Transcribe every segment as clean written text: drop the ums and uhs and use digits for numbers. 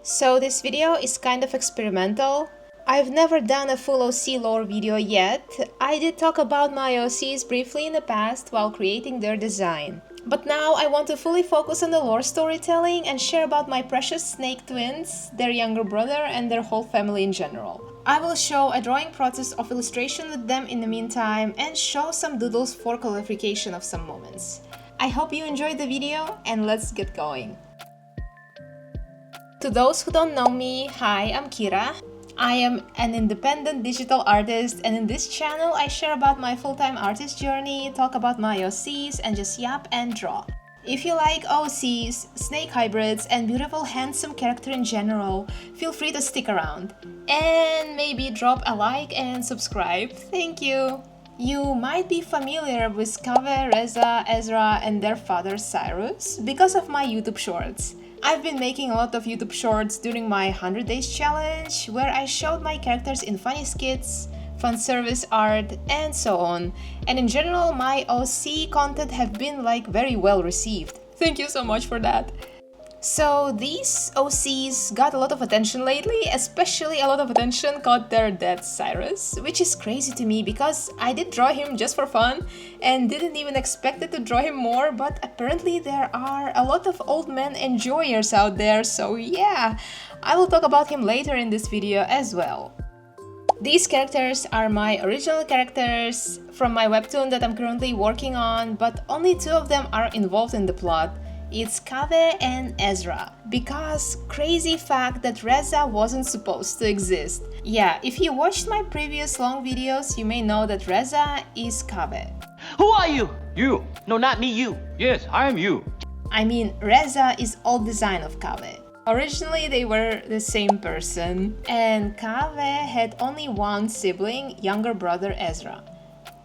So this video is kind of experimental. I've never done a full OC lore video yet. I did talk about my OCs briefly in the past while creating their design. But now I want to fully focus on the lore storytelling and share about my precious snake twins, their younger brother, and their whole family in general. I will show a drawing process of illustration with them in the meantime and show some doodles for clarification of some moments. I hope you enjoyed the video and let's get going. To those who don't know me, hi, I'm Kira. I am an independent digital artist, and in this channel I share about my full-time artist journey, talk about my OCs, and just yap and draw. If you like OCs, snake hybrids, and beautiful handsome character in general, feel free to stick around. And maybe drop a like and subscribe. Thank you! You might be familiar with Kaveh, Reza, Ezra, and their father Cyrus because of my YouTube shorts. I've been making a lot of YouTube shorts during my 100 days challenge, where I showed my characters in funny skits, fun service art, and so on. And in general, my OC content have been very well received. Thank you so much for that. So these OCs got a lot of attention lately, especially a lot of attention got their dad Cyrus, which is crazy to me because I did draw him just for fun and didn't even expect it to draw him more, but apparently there are a lot of old men enjoyers out there, so yeah, I will talk about him later in this video as well. These characters are my original characters from my webtoon that I'm currently working on, but only two of them are involved in the plot. It's Kaveh and Ezra, because crazy fact that Reza wasn't supposed to exist. Yeah, if you watched my previous long videos, you may know that Reza is Kaveh. Who are you? You. No, not me, you. Yes, I am you. I mean, Reza is old design of Kaveh. Originally, they were the same person, and Kaveh had only one sibling, younger brother Ezra.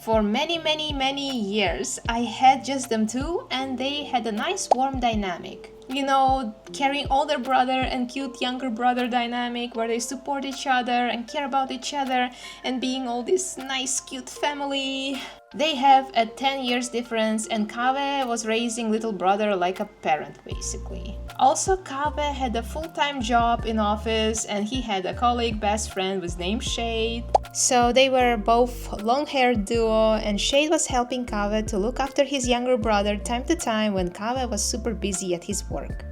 For many years, I had just them two, and they had a nice warm dynamic. You know, carrying older brother and cute younger brother dynamic where they support each other and care about each other and being all this nice cute family. They have a 10 years difference, and Kaveh was raising little brother like a parent basically. Also, Kaveh had a full-time job in office and he had a colleague best friend with name Shade. So they were both long-haired duo, and Shade was helping Kaveh to look after his younger brother time to time when Kaveh was super busy at his work.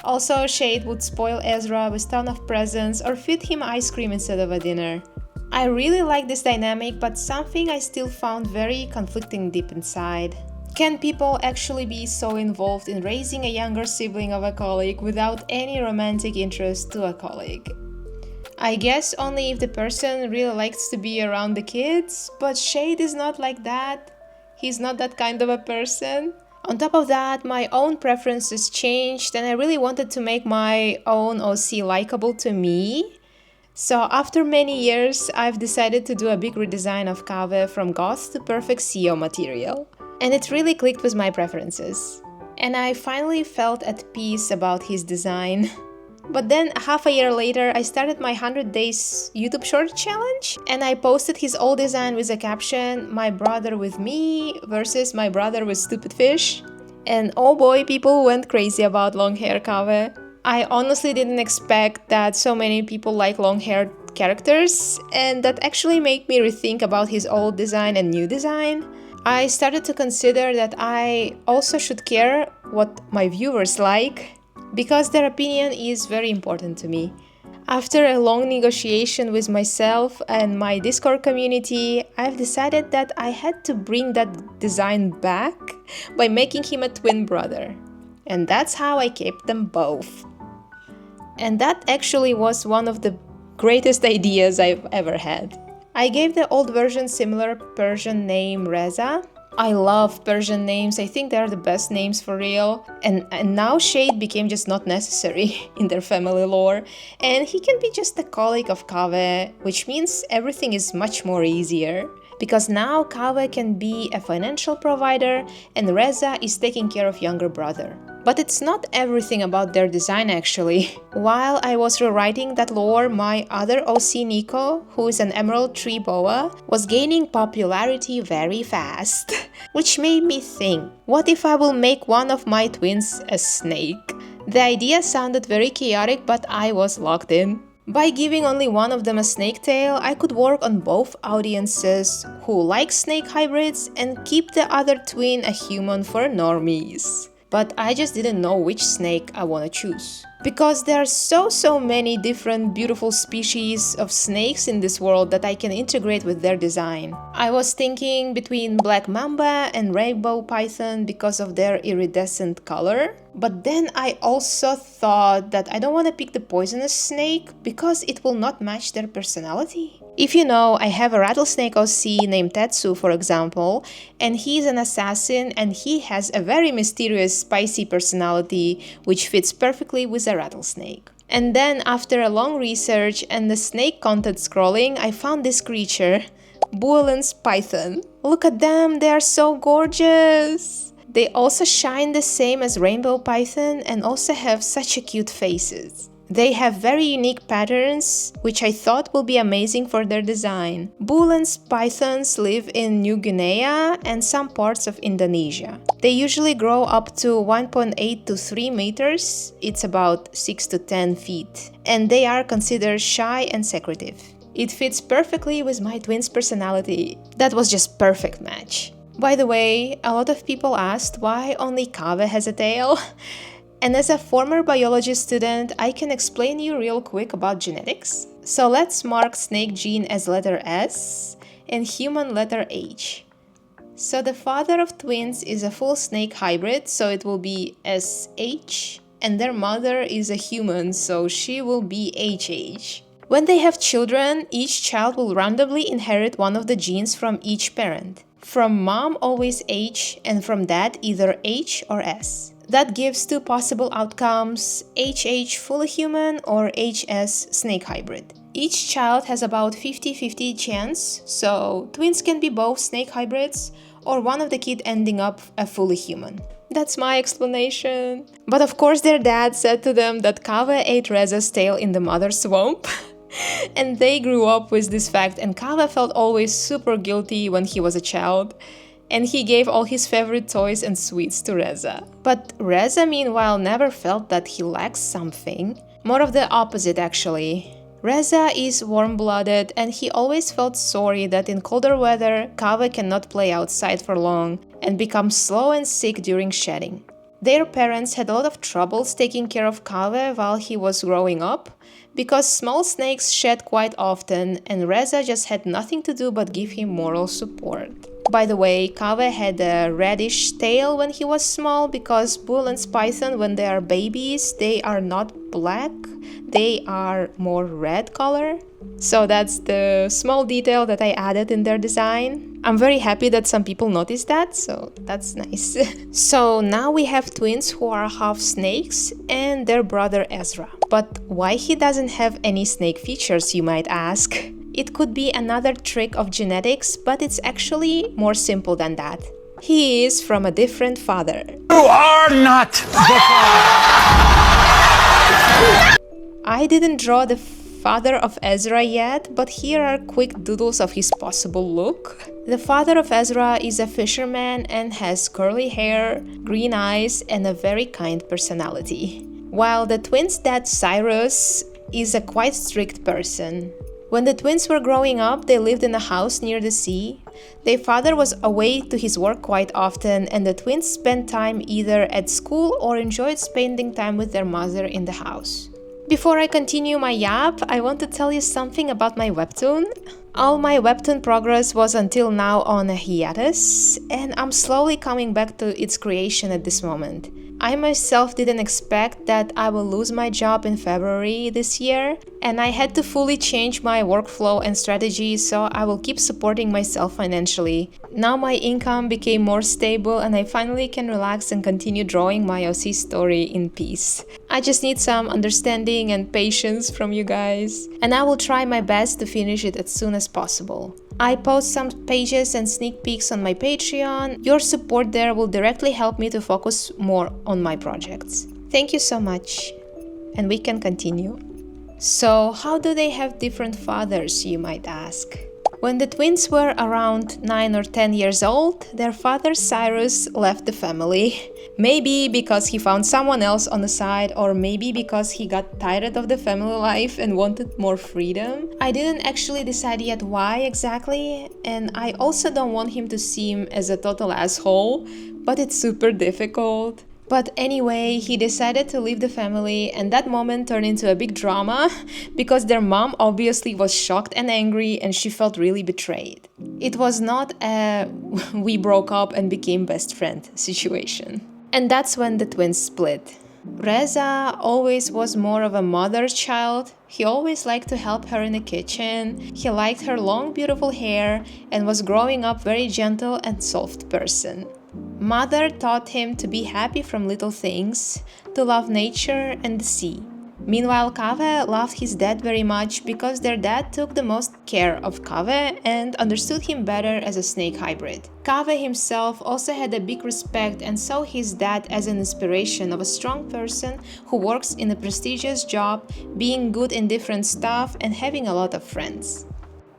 Also, Shade would spoil Ezra with ton of presents or feed him ice cream instead of a dinner. I really like this dynamic, but something I still found very conflicting deep inside. Can people actually be so involved in raising a younger sibling of a colleague without any romantic interest to a colleague? I guess only if the person really likes to be around the kids, but Shade is not like that. He's not that kind of a person. On top of that, my own preferences changed and I really wanted to make my own OC likable to me. So after many years, I've decided to do a big redesign of Kaveh from goth to perfect CEO material. And it really clicked with my preferences. And I finally felt at peace about his design. But then half a year later, I started my 100 days YouTube short challenge, and I posted his old design with a caption, "My brother with me versus my brother with stupid fish." And oh boy, people went crazy about long hair Kaveh. I honestly didn't expect that so many people like long-haired characters, and that actually made me rethink about his old design and new design. I started to consider that I also should care what my viewers like, because their opinion is very important to me. After a long negotiation with myself and my Discord community, I've decided that I had to bring that design back by making him a twin brother. And that's how I kept them both. And that actually was one of the greatest ideas I've ever had. I gave the old version similar Persian name Reza. I love Persian names, I think they're the best names for real. And now Shade became just not necessary in their family lore. And he can be just a colleague of Kaveh, which means everything is much more easier. Because now Kaveh can be a financial provider and Reza is taking care of younger brother. But it's not everything about their design actually. While I was rewriting that lore, my other OC Nico, who is an Emerald Tree Boa, was gaining popularity very fast. Which made me think, what if I will make one of my twins a snake? The idea sounded very chaotic, but I was locked in. By giving only one of them a snake tail, I could work on both audiences who like snake hybrids and keep the other twin a human for normies. But I just didn't know which snake I want to choose. Because there are so many different beautiful species of snakes in this world that I can integrate with their design. I was thinking between black mamba and rainbow python because of their iridescent color. But then I also thought that I don't want to pick the poisonous snake because it will not match their personality. If you know, I have a rattlesnake OC named Tetsu, for example, and he's an assassin and he has a very mysterious, spicy personality which fits perfectly with a rattlesnake. And then after a long research and the snake content scrolling, I found this creature, Buelen's python. Look at them, they are so gorgeous! They also shine the same as rainbow python and also have such a cute faces. They have very unique patterns, which I thought will be amazing for their design. Buelen's pythons live in New Guinea and some parts of Indonesia. They usually grow up to 1.8 to 3 meters, it's about 6 to 10 feet, and they are considered shy and secretive. It fits perfectly with my twin's personality. That was just perfect match. By the way, a lot of people asked why only Kaveh has a tail. And as a former biology student, I can explain you real quick about genetics. So let's mark snake gene as letter S and human letter H. So the father of twins is a full snake hybrid, so it will be SH, and their mother is a human, so she will be HH. When they have children, each child will randomly inherit one of the genes from each parent. From mom always H, and from dad either H or S. That gives two possible outcomes, HH fully human or HS snake hybrid. Each child has about 50-50 chance, so twins can be both snake hybrids or one of the kids ending up a fully human. That's my explanation. But of course their dad said to them that Kaveh ate Reza's tail in the mother's swamp. And they grew up with this fact, and Kaveh felt always super guilty when he was a child. And he gave all his favorite toys and sweets to Reza. But Reza, meanwhile, never felt that he lacks something. More of the opposite, actually. Reza is warm-blooded and he always felt sorry that in colder weather, Kaveh cannot play outside for long and becomes slow and sick during shedding. Their parents had a lot of troubles taking care of Kaveh while he was growing up, because small snakes shed quite often and Reza just had nothing to do but give him moral support. By the way, Kaveh had a reddish tail when he was small because Buelen's python, when they are babies, they are not black, they are more red color. So that's the small detail that I added in their design. I'm very happy that some people noticed that, so that's nice. So now we have twins who are half snakes and their brother Ezra. But why he doesn't have any snake features, you might ask? It could be another trick of genetics, but it's actually more simple than that. He is from a different father. You are not the father! I didn't draw the father of Ezra yet, but here are quick doodles of his possible look. The father of Ezra is a fisherman and has curly hair, green eyes, and a very kind personality. While the twins' dad Cyrus is a quite strict person. When the twins were growing up, they lived in a house near the sea. Their father was away to his work quite often, and the twins spent time either at school or enjoyed spending time with their mother in the house. Before I continue my yap, I want to tell you something about my webtoon. All my webtoon progress was until now on a hiatus, and I'm slowly coming back to its creation at this moment. I myself didn't expect that I will lose my job in February this year, and I had to fully change my workflow and strategy, so I will keep supporting myself financially. Now my income became more stable and I finally can relax and continue drawing my OC story in peace. I just need some understanding and patience from you guys, and I will try my best to finish it as soon as possible. I post some pages and sneak peeks on my Patreon. Your support there will directly help me to focus more on my projects. Thank you so much, and we can continue. So, how do they have different fathers, you might ask? When the twins were around 9 or 10 years old, their father Cyrus left the family. Maybe because he found someone else on the side, or maybe because he got tired of the family life and wanted more freedom. I didn't actually decide yet why exactly, and I also don't want him to seem as a total asshole, but it's super difficult. But anyway, he decided to leave the family, and that moment turned into a big drama because their mom obviously was shocked and angry, and she felt really betrayed. It was not a we broke up and became best friend situation. And that's when the twins split. Reza always was more of a mother's child. He always liked to help her in the kitchen. He liked her long, beautiful hair and was growing up very gentle and soft person. Mother taught him to be happy from little things, to love nature and the sea. Meanwhile, Kaveh loved his dad very much because their dad took the most care of Kaveh and understood him better as a snake hybrid. Kaveh himself also had a big respect and saw his dad as an inspiration of a strong person who works in a prestigious job, being good in different stuff and having a lot of friends.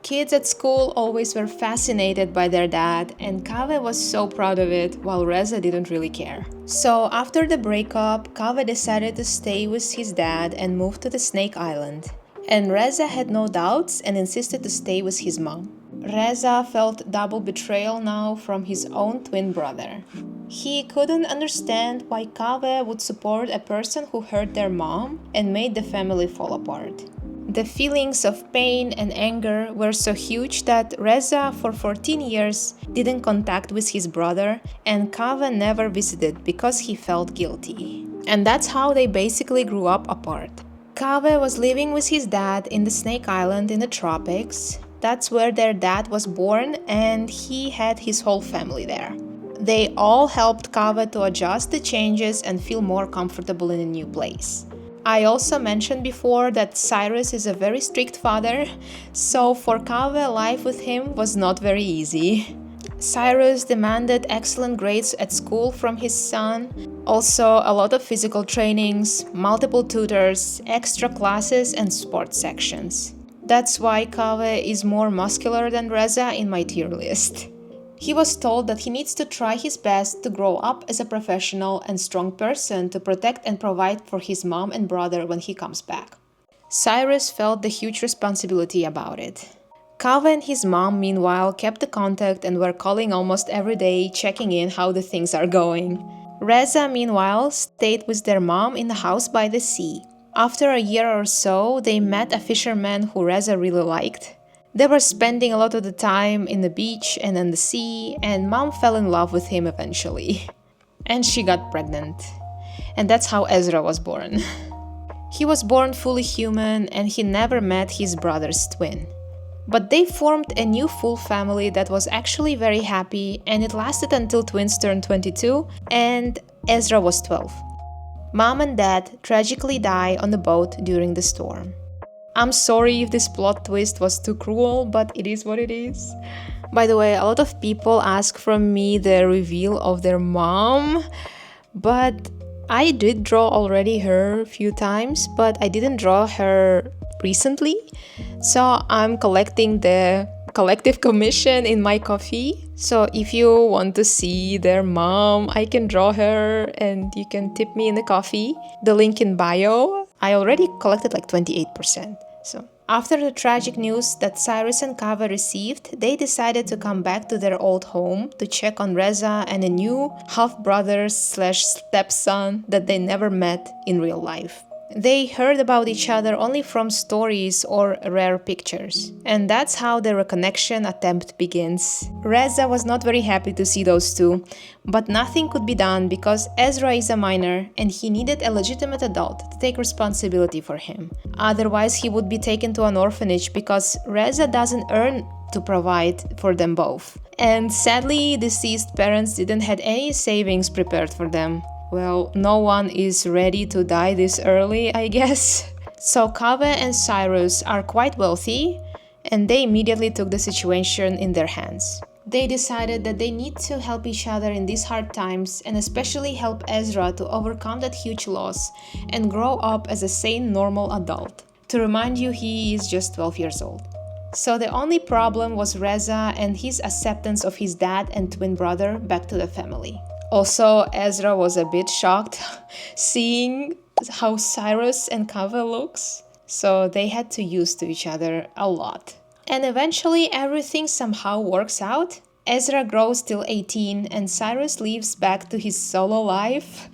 Kids at school always were fascinated by their dad, and Kaveh was so proud of it, while Reza didn't really care. So after the breakup, Kaveh decided to stay with his dad and move to the Snake Island. And Reza had no doubts and insisted to stay with his mom. Reza felt double betrayal now from his own twin brother. He couldn't understand why Kaveh would support a person who hurt their mom and made the family fall apart. The feelings of pain and anger were so huge that Reza for 14 years didn't contact with his brother, and Kaveh never visited because he felt guilty. And that's how they basically grew up apart. Kaveh was living with his dad in the Snake Island in the tropics. That's where their dad was born, and he had his whole family there. They all helped Kaveh to adjust the changes and feel more comfortable in a new place. I also mentioned before that Cyrus is a very strict father, so for Kaveh, life with him was not very easy. Cyrus demanded excellent grades at school from his son, also a lot of physical trainings, multiple tutors, extra classes and sports sections. That's why Kaveh is more muscular than Reza in my tier list. He was told that he needs to try his best to grow up as a professional and strong person to protect and provide for his mom and brother when he comes back. Cyrus felt the huge responsibility about it. Kaveh and his mom, meanwhile, kept the contact and were calling almost every day, checking in how the things are going. Reza, meanwhile, stayed with their mom in the house by the sea. After a year or so, they met a fisherman who Reza really liked. They were spending a lot of the time in the beach and on the sea, and mom fell in love with him eventually. And she got pregnant. And that's how Ezra was born. He was born fully human, and he never met his brother's twin. But they formed a new full family that was actually very happy, and it lasted until twins turned 22 and Ezra was 12. Mom and dad tragically die on the boat during the storm. I'm sorry if this plot twist was too cruel, but it is what it is. By the way, a lot of people ask from me the reveal of their mom, but I did draw already her a few times, but I didn't draw her recently. So I'm collecting the collective commission in my coffee. So if you want to see their mom, I can draw her and you can tip me in the coffee. The link in bio. I already collected like 28%. So after the tragic news that Cyrus and Kaveh received, they decided to come back to their old home to check on Reza and a new half-brother/stepson that they never met in real life. They heard about each other only from stories or rare pictures. And that's how the reconnection attempt begins. Reza was not very happy to see those two, but nothing could be done because Ezra is a minor and he needed a legitimate adult to take responsibility for him. Otherwise, he would be taken to an orphanage because Reza doesn't earn to provide for them both. And sadly, deceased parents didn't have any savings prepared for them. Well, no one is ready to die this early, I guess. So Kaveh and Cyrus are quite wealthy, and they immediately took the situation in their hands. They decided that they need to help each other in these hard times, and especially help Ezra to overcome that huge loss and grow up as a sane, normal adult. To remind you, he is just 12 years old. So the only problem was Reza and his acceptance of his dad and twin brother back to the family. Also, Ezra was a bit shocked seeing how Cyrus and Kaveh looks, so they had to use to each other a lot. And eventually everything somehow works out. Ezra grows till 18 and Cyrus leaves back to his solo life,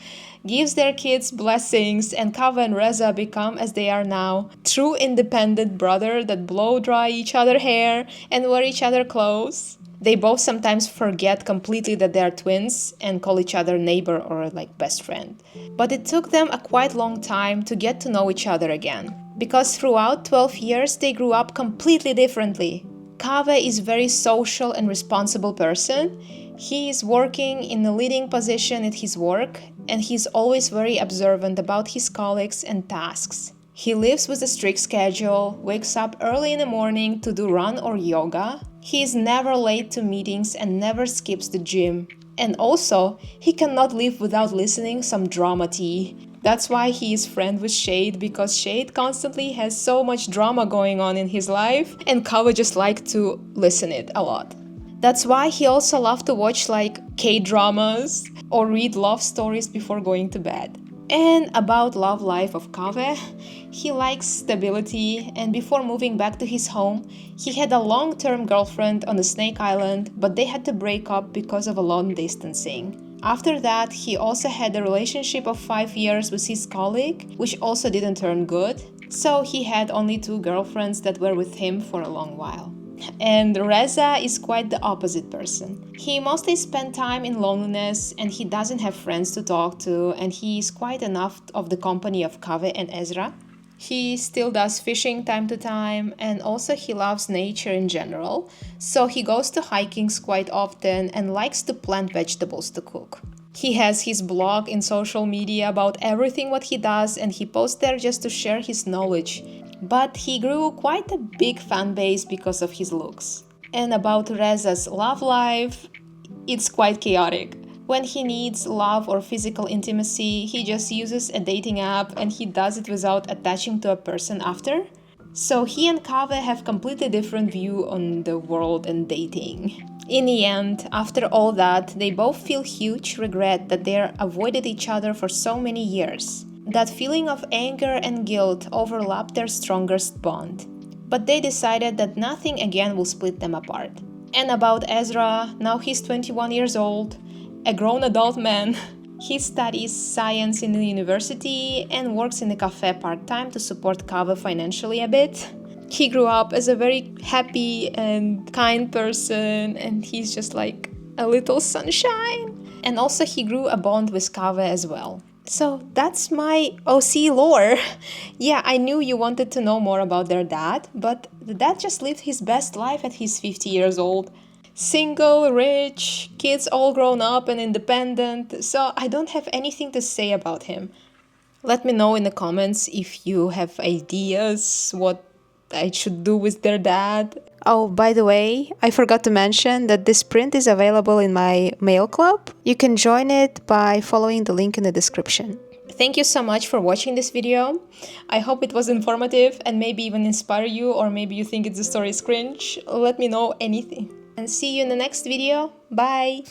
gives their kids blessings, and Kaveh and Reza become as they are now, true independent brother that blow dry each other hair and wear each other clothes. They both sometimes forget completely that they are twins and call each other neighbor or like best friend. But it took them a quite long time to get to know each other again, because throughout 12 years they grew up completely differently. Kaveh is very social and responsible person. He is working in a leading position at his work and he's always very observant about his colleagues and tasks. He lives with a strict schedule, wakes up early in the morning to do run or yoga. He is never late to meetings and never skips the gym. And also, he cannot live without listening some drama tea. That's why he is friend with Shade, because Shade constantly has so much drama going on in his life and Kaveh just like to listen it a lot. That's why he also loved to watch like K-dramas or read love stories before going to bed. And about love life of Kaveh, he likes stability, and before moving back to his home, he had a long-term girlfriend on the Snake Island, but they had to break up because of a long distancing. After that, he also had a relationship of 5 years with his colleague, which also didn't turn good, so he had only 2 girlfriends that were with him for a long while. And Reza is quite the opposite person. He mostly spends time in loneliness and he doesn't have friends to talk to, and he is quite enough of the company of Kaveh and Ezra. He still does fishing time to time, and also he loves nature in general, so he goes to hikings quite often and likes to plant vegetables to cook. He has his blog in social media about everything what he does and he posts there just to share his knowledge. But he grew quite a big fan base because of his looks. And about Reza's love life, it's quite chaotic. When he needs love or physical intimacy, he just uses a dating app and he does it without attaching to a person after. So he and Kaveh have completely different view on the world and dating. In the end, after all that, they both feel huge regret that they avoided each other for so many years. That feeling of anger and guilt overlapped their strongest bond. But they decided that nothing again will split them apart. And about Ezra, now he's 21 years old, a grown adult man. He studies science in the university and works in a cafe part-time to support Kaveh financially a bit. He grew up as a very happy and kind person, and he's just like a little sunshine. And also he grew a bond with Kaveh as well. So that's my OC lore. Yeah, I knew you wanted to know more about their dad, but the dad just lived his best life at his 50 years old. Single, rich, kids all grown up and independent, so I don't have anything to say about him. Let me know in the comments if you have ideas what I should do with their dad. Oh, by the way, I forgot to mention that this print is available in my mail club. You can join it by following the link in the description. Thank you so much for watching this video. I hope it was informative and maybe even inspire you, or maybe you think the story is cringe. Let me know anything. And see you in the next video. Bye!